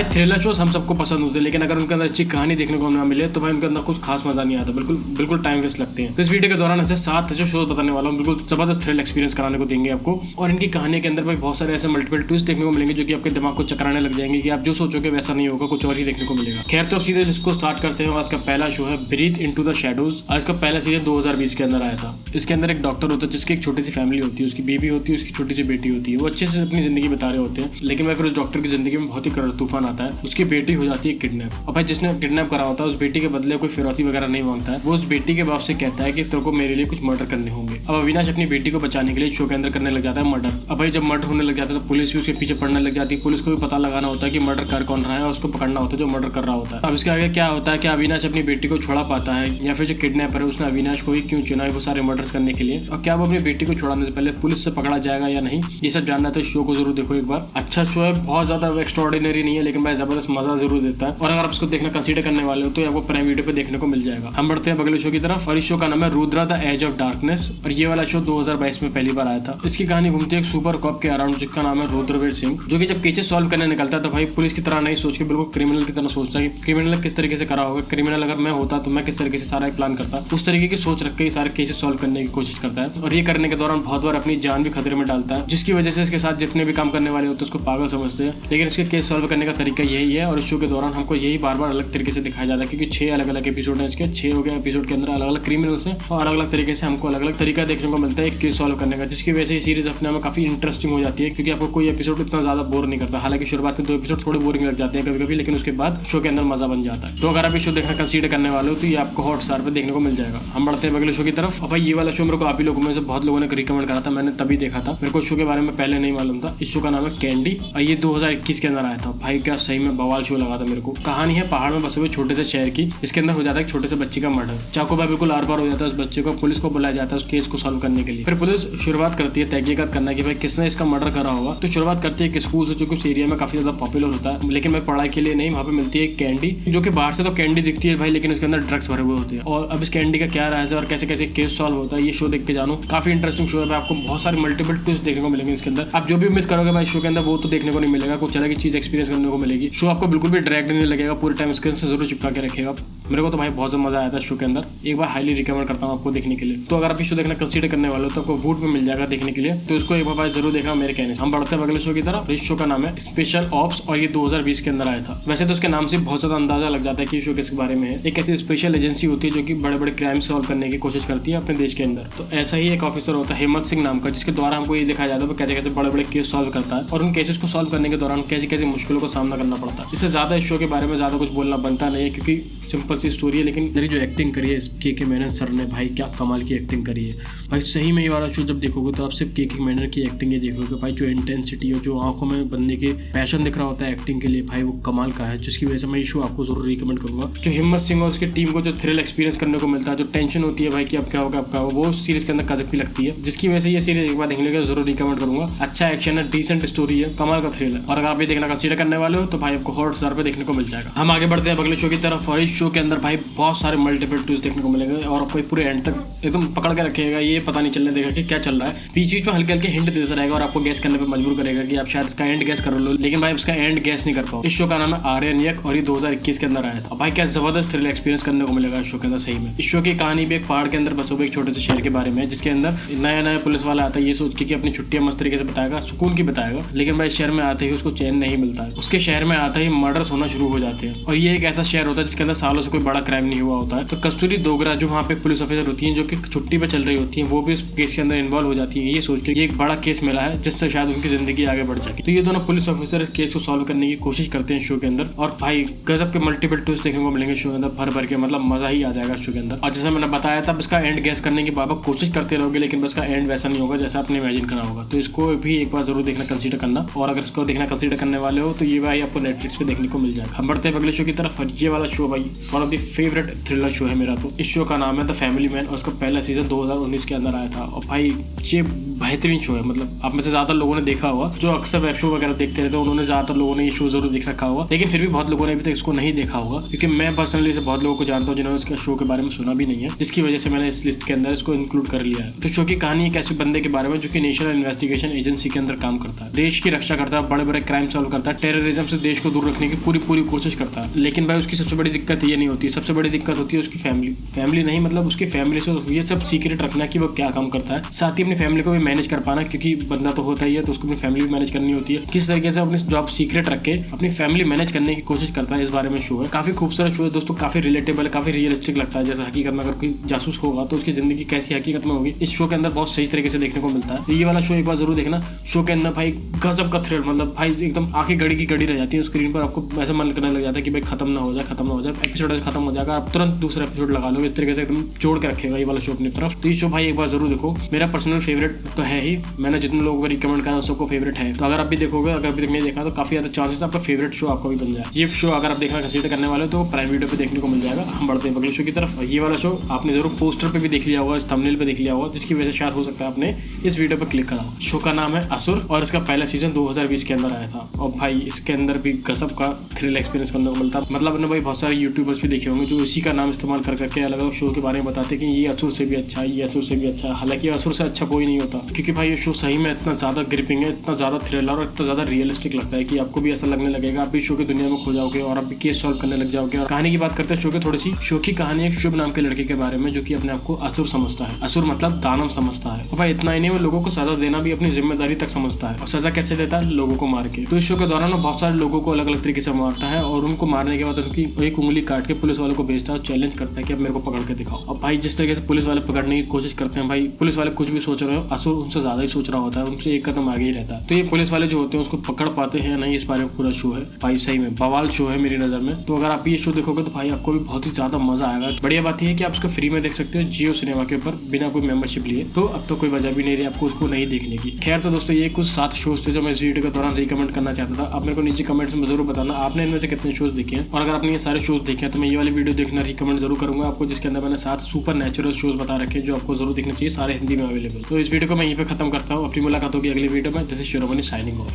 भाई thriller shows हम सबको पसंद होते हैं, लेकिन अगर उनके अंदर अच्छी कहानी देखने को ना मिले तो भाई उनके अंदर कुछ खास मजा नहीं आता, बिल्कुल टाइम वेस्ट लगते हैं। तो इस वीडियो के दौरान ऐसे 7 ऐसे शोज बताने वाला हूँ, बिल्कुल जबरदस्त थ्रिल एक्सपीरियंस कराने को देंगे आपको। और इनकी कहानी के अंदर भाई बहुत सारे ऐसे मल्टीपल ट्विस्ट देखने को मिलेंगे जो कि आपके दिमाग को चकराने लग जाएंगे कि आप जो सोचोगे वैसा नहीं होगा, कुछ और ही देखने को मिलेगा। खैर तो अब सीधे इसको स्टार्ट करते हैं। आज का पहला शो है ब्रीथ इनटू द शैडोज। आज का पहला सीजन 2020 के अंदर आया था। इसके अंदर एक डॉक्टर होता है जिसकी एक छोटी सी फैमिली होती है, उसकी बीवी होती है, उसकी छोटी सी बेटी होती है। वो अच्छे से अपनी जिंदगी बता रहे होते हैं, लेकिन भाई फिर उस डॉक्टर की जिंदगी में बहुत ही करड़ तूफान आता है। उसकी बेटी हो जाती है किडनैप। और भाई जिसने किडनैप करा होता है उस बेटी के बदले कोई फिरौती वगैरह नहीं मांगता है। वो उस बेटी के बाप से कहता है कि तेरे को मेरे लिए कुछ मर्डर करने होंगे। अब अविनाश अपनी बेटी को बचाने के लिए शो के अंदर करने लग जाता है मर्डर। अब भाई जब मर्डर होने लग जाता है तो पुलिस भी उसके पीछे पड़ने लग जाती है। पुलिस को भी पता लगाना होता है कि मर्डर कर कौन रहा है और उसको पकड़ना होता है जो मर्डर कर रहा होता है। अब इसके आगे क्या होता है कि अविनाश अपनी बेटी को छोड़ा पाता है या फिर जो किडनैपर है उसने अविनाश को ही क्यों चुना है वो सारे मर्डर्स करने के लिए, और क्या वो अपनी बेटी को छुड़ाने से पहले पुलिस से पकड़ा जाएगा या नहीं, ये सब जानना है तो शो को जरूर देखो एक बार। अच्छा शो है, बहुत ज्यादा एक्स्ट्राऑर्डिनरी नहीं है, लेकिन भाई जबरदस्त मजा जरूर देता है। और अगर आप इसको देखना कंसीडर करने वाले हो तो आपको प्राइम वीडियो पे देखने को मिल जाएगा। हम बढ़ते हैं अगले शो की तरफ और इस शो का नाम है Rudra the age of darkness. और ये वाला शो 2022 में पहली बार आया था। इसकी कहानी घूमती है एक सुपर कॉप के अराउंड जिसका नाम है रुद्रवीर सिंह, जो कि जब केसेस सॉल्व करने निकलता है तो भाई पुलिस की तरह नहीं सोच के बिल्कुल क्रिमिनल की तरह सोचता है कि क्रिमिनल किस तरीके से करा होगा, क्रिमिनल अगर मैं होता तो मैं किस तरीके से सारा प्लान करता। उस तरीके की सोच रख के सारे केसेस सॉल्व करने की कोशिश करता है और ये करने के दौरान बहुत बार अपनी जान भी खतरे में डालता है, जिसकी वजह से इसके साथ जितने भी काम करने वाले होते हैं उसको पागल समझते हैं। लेकिन इसके केस सॉल्व करने का तरीका यही है और इस शो के दौरान हमको यही बार बार अलग तरीके से दिखाया जाता है, क्योंकि 6 अलग अलग एपिसोड है इसके। 6 हो गए एपिसोड के अंदर अलग अलग क्रिमिनल्स हैं और अलग अलग तरीके से हमको अलग अलग तरीका देखने को मिलता है एक केस सॉल्व करने का, जिसकी वजह से ये सीरीज अपने में काफी इंटरेस्टिंग हो जाती है, क्योंकि आपको कोई एपिसोड इतना ज्यादा बोर नहीं करता। हालांकि शुरुआत के 2 एपिसोड थोड़े बोरिंग लग जाते हैं कभी कभी, लेकिन उसके बाद शो के अंदर मजा बन जाता है। तो अगर आप इस शो देखना कंसीडर करने वाले हो तो ये आपको हॉटस्टार पे देखने को मिल जाएगा। हम बढ़ते हैं अगले शो की तरफ। और भाई ये वाला शो मेरे को आप ही लोगों में से बहुत लोगों ने रिकमेंड करा था, मैंने तभी देखा था। मेरे को शो के बारे में पहले नहीं मालूम था। इस शो का नाम है कैंडी और ये 2021 के अंदर आया था। भाई क्या सही में बवाल शो लगा था मेरे को। कहानी है पहाड़ में बसे हुए छोटे से शहर की। इसके अंदर हो जाता है एक छोटे से बच्चे का मर्डर। चाकू भाई बिल्कुल आर पार हो जाता है उस बच्चे को। पुलिस को बुलाया जाता है उस केस को सॉल्व करने के लिए। फिर पुलिस शुरुआत करती है तहकीकात करना कि भाई किसने इसका मर्डर करा होगा। तो शुरुआत करती है एक स्कूल से जो कि उस एरिया में काफी ज्यादा पॉपुलर होता है, लेकिन मैं पढ़ाई के लिए नहीं। वहाँ पे मिलती है कैंडी, जो कि बाहर से तो कैंडी दिखती है भाई, लेकिन उसके अंदर ड्रग्स भरे हुए होते हैं। और अब इस कैंडी का क्या राज है और कैसे कैसे केस सॉल्व होता है ये शो देख के जानो। काफी इंटरेस्टिंग शो है भाई, आपको बहुत सारे मल्टीपल ट्विस्ट देखने को मिलेंगे इसके अंदर। आप जो भी उम्मीद करोगे भाई शो के अंदर वो तो देखने को नहीं मिलेगा, कुछ अलग ही चीज एक्सपीरियंस करने को मिलेगी। शो आपको बिल्कुल भी ड्रैग नहीं लगेगा, पूरे टाइम स्क्रीन से जरूर चिपका के रखेगा। मेरे को तो भाई बहुत ज्यादा मजा आया था शो के अंदर, एक बार हाईली रिकमेंड करता हूँ आपको देखने के लिए। तो अगर आप इस शो देखना कंसीडर करने वाले हो तो आपको वूट में मिल जाएगा देखने के लिए, तो इसको एक बार भाई जरूर देखना मेरे कहने से। हम बढ़ते हैं अगले शो की तरफ। इस शो का नाम है स्पेशल ऑप्स और ये 2020 के अंदर आया था। वैसे तो उसके नाम से बहुत ज्यादा अंदाजा लग जाता है कि शो किसके बारे में है। एक ऐसी स्पेशल एजेंसी होती है जो कि बड़े बड़े क्राइम सॉल्व करने की कोशिश करती है अपने देश के अंदर। तो ऐसा ही एक ऑफिसर होता है हिम्मत सिंह नाम का, जिसके द्वारा हमको ये दिखाया जाता है वो कैसे कैसे बड़े बड़े केस सॉल्व करता है और उन केसेस को सॉल्व करने के दौरान कैसी कैसी मुश्किलों का सामना करना पड़ता है। इससे ज्यादा इस शो के बारे में ज्यादा कुछ बोलना बनता नहीं है, क्योंकि सिंपल सी स्टोरी है। लेकिन मेरी जो एक्टिंग करी है के मेनन सर ने, भाई क्या कमाल की एक्टिंग करी है भाई। सही में ये वाला शो जब देखोगे तो आप सिर्फ के मेनन की एक्टिंग ही देखोगे भाई। जो इंटेंसिटी और जो आंखों में बंदे के पैशन दिख रहा होता है एक्टिंग के लिए, भाई वो कमाल का है, जिसकी वजह से मैं ये शो आपको जरूर रिकमेंड करूंगा। जो हिम्मत सिंह और उसकी टीम को जो थ्रिल एक्सपीरियंस करने को मिलता है, जो टेंशन होती है भाई कि अब क्या होगा अब क्या होगा, वो सीरीज के अंदर गजब की लगती है, जिसकी वजह से ये सीरीज एक बार देखने का जरूर रिकमेंड करूंगा। अच्छा एक्शन है, डिसेंट स्टोरी है, कमाल का थ्रिल है। और अगर आप ये देखना कंसीडर करने वाले हो तो भाई आपको हॉटस्टार पे देखने को मिल जाएगा। हम आगे बढ़ते हैं अगले शो की तरफ और इस शो के अंदर भाई बहुत सारे मल्टीपल ट्विस्ट देखने को मिलेंगे और आपको पूरे एंड तक एकदम पकड़ के रखेगा, ये पता नहीं चलने देगा कि क्या चल रहा है। बीच बीच में हल्के हल्के हिंट देता रहेगा और आपको गैस करने पे मजबूर करेगा कि आप शायद इसका एंड गैस कर लो, लेकिन भाई इसका एंड गैस नहीं कर पाओ। इस शो का नाम है आर्यन और ये 2021 के अंदर आया था। भाई क्या जबरदस्त थ्रिल एक्सपीरियंस करने को मिलेगा इस शो के अंदर सही में। इस शो की कहानी भी एक पहाड़ के अंदर बसे हुए एक छोटे से शहर के बारे में है, जिसके अंदर नया नया पुलिस वाला आता है ये सोच के कि अपनी छुट्टियां मस्त तरीके से बताएगा, सुकून की बताएगा। लेकिन भाई शहर में आते ही उसको चैन नहीं मिलता है। उसके शहर में आते ही मर्डर्स होना शुरू हो जाते हैं और ये एक ऐसा शहर होता है जिसके अंदर सालों से कोई बड़ा क्राइम नहीं हुआ होता है। तो कस्तूरी डोगरा जो वहाँ पे पुलिस ऑफिसर होती है जो कि छुट्टी पे चल रही होती है, वो भी इस केस के अंदर इन्वॉल्व हो जाती है, ये सोच के कि एक बड़ा केस मिला है जिससे शायद उनकी जिंदगी आगे बढ़ जाएगी। तो ये दोनों पुलिस ऑफिसर इस केस को सॉल्व करने की कोशिश करते हैं शो के अंदर और भाई गजब के मल्टीपल ट्विस्ट देखने को मिलेंगे शो के अंदर भर भर के, मतलब मजा ही आ जाएगा शो के अंदर। और जैसे मैंने बताया था इसका एंड गैस करने की बाबा कोशिश करते रहोगे, लेकिन इसका एंड वैसा नहीं होगा जैसा आपने इमेजिन करा होगा। तो इसको भी एक बार जरूर देखना कंसीडर करना, और अगर इसको देखना कंसीडर करने वाले हो तो ये भाई आपको नेटफ्लिक्स पे देखने को मिल जाएगा। हम बढ़ते हैं अगले शो की तरफ। ये वाला शो भाई one one of the favourite thriller show है मेरा। तो इस शो का नाम है द फैमिली मैन और उसका पहला सीजन 2019 के अंदर आया था। और भाई ये बेहतरीन शो है, मतलब आप में से ज़्यादा लोगों ने देखा होगा, जो अक्सर वेब शो वगैरह देखते रहते हैं उन्होंने ज़्यादातर लोगों ने ये शो जरूर देख रखा होगा, लेकिन फिर भी बहुत लोगों ने अभी तक इसको नहीं देखा होगा, क्योंकि मैं पर्सनली से बहुत लोगों को जानता हूँ जिन्होंने इसका शो के बारे में सुना भी नहीं है, जिसकी वजह से मैंने इस लिस्ट के अंदर इसको इंक्लूड कर लिया है। तो शो की कहानी एक ऐसे बंदे के बारे में जो कि नेशनल इन्वेस्टिगेशन एजेंसी के अंदर काम करता है, देश की रक्षा करता है, बड़े बड़े क्राइम सॉल्व करता है, टेररिज्म से देश को दूर रखने की पूरी कोशिश करता है। लेकिन भाई उसकी सबसे बड़ी दिक्कत ये नहीं होती, सबसे बड़ी दिक्कत होती है उसकी फैमिली नहीं, मतलब उसकी फैमिली से ये सब सीक्रेट रखना कि वो क्या काम करता है, साथ ही अपनी फैमिली को भी मैनेज कर पाना, क्योंकि बंदा तो होता ही है तो उसको अपनी फैमिली भी मैनेज करनी होती है। किस तरीके से अपनी जॉब सीक्रेट रख के अपनी फैमिली मैनेज करने की कोशिश करता है, इस बारे में शो है। काफी खूबसूरत शो है दोस्तों, काफी रिलेटेबल है, काफी रियलिस्टिक लगता है। जैसे हकीकत में अगर कोई जासूस होगा तो उसकी जिंदगी कैसी हकीकत में होगी, इस शो के अंदर बहुत सही तरीके से देखने को मिलता है। ये वाला शो एक बार जरूर देखना। शो के अंदर भाई गजब का थ्रिल, मतलब भाई एकदम आंखें गड़ी की गड़ी रह जाती है स्क्रीन पर, आपको ऐसा मन करने लग जाता है कि भाई खत्म ना हो जाए, एपिसोड खत्म हो जाएगा, आप तुरंत दूसरा एपिसोड लगा लो। इस तरीके से एकदम जोड़ के रखेगा ये वाला शो अपनी तरफ। तो ये शो भाई एक बार जरूर देखो, मेरा पर्सनल फेवरेट तो है ही, मैंने जितने लोगों को रिकमेंड करा सबको फेवरेट है। तो अगर आप भी देखोगे, अगर अभी तक नहीं देखा तो काफी ज्यादा चांसेस आपका फेवरेट शो आपका भी बन जाए। ये शो अगर आप देखना कंसीडर करने वाले हो तो प्राइम वीडियो पे देखने को मिल जाएगा। हम बढ़ते हैं अगले शो की तरफ। ये वाला शो आपने जरूर पोस्टर पे भी देख लिया होगा, इस थंबनेल पे देख लिया होगा, जिसकी वजह से शायद हो सकता है आपने इस वीडियो पर क्लिक करा। शो का नाम है असुर और इसका पहला सीजन 2020 के अंदर आया था। और भाई इसके अंदर भी गजब का थ्रिल एक्सपीरियंस करने को मिलता है। मतलब अपने भाई बहुत सारे यूट्यूबर्स भी देखे होंगे जो इसी का नाम इस्तेमाल करके अलग अलग शो के बारे में बताते हैं कि ये असुर से भी अच्छा है, ये असुर से भी अच्छा है। हालांकि असुर से अच्छा कोई नहीं होता, क्योंकि भाई ये शो सही में इतना ज्यादा ग्रिपिंग है, इतना ज्यादा थ्रिलर और इतना ज्यादा रियलिस्टिक लगता है कि आपको भी ऐसा लगने लगेगा आप भी शो की दुनिया में खो जाओगे और आप भी केस सॉल्व करने लग जाओगे। और कहानी की बात करते हैं शो के थोड़ी सी। शो की कहानी एक शुभ नाम के लड़के के बारे में जो कि अपने आप को असुर समझता है। असुर मतलब दानव समझता है। और भाई इतना ही नहीं, वो लोगों को सजा देना भी अपनी जिम्मेदारी तक समझता है। और सजा कैसे देता है? लोगों को मार के। तो इस शो के दौरान बहुत सारे लोगों को अलग अलग तरीके से मारता है और उनको मारने के बाद उनकी एक उंगली काट के पुलिस वालों को भेजता है और चैलेंज करता है कि अब मेरे को पकड़ के दिखाओ। और भाई जिस तरीके से पुलिस वाले पकड़ने की कोशिश करते हैं, भाई पुलिस वाले कुछ भी सोच रहे हो, असुर उनसे ज्यादा ही सोच रहा होता है, उनसे एक कदम आगे ही रहता है। तो ये पुलिस वाले जो होते हैं उसको पकड़ पाते हैं नहीं, इस बारे में पूरा शो है। भाई सही में बवाल शो है मेरी नजर में। तो अगर आप ये शो देखोगे तो भाई आपको भी बहुत ही ज्यादा मजा आएगा। बढ़िया बात यह है कि आप इसको फ्री में देख सकते हो जियो सिनेमा के ऊपर बिना कोई मेंबरशिप लिए। तो अब तो कोई वजह भी नहीं रही आपको उसको नहीं देखने की। खैर तो दोस्तों ये कुछ 7 शोज थे जो मैं इस वीडियो के दौरान रिकमेंड करना चाहता था। आप मेरे को नीचे कमेंट्स में जरूर बताना आपने इनमें से कितने शोज देखे हैं। और अगर आपने ये सारे शोज देखे हैं तो मैं ये वाली वीडियो देखना रिकमेंड जरूर करूंगा आपको, जिसके अंदर मैंने 7 सुपर नेचुरल शोज बता रखे जो आपको जरूर देखना चाहिए, सारे हिंदी में अवेलेबल। तो इस वीडियो को मैं यहीं पे खत्म करता हूँ। अपनी मुलाकात होगी अगली वीडियो में। This is Shiromani signing off.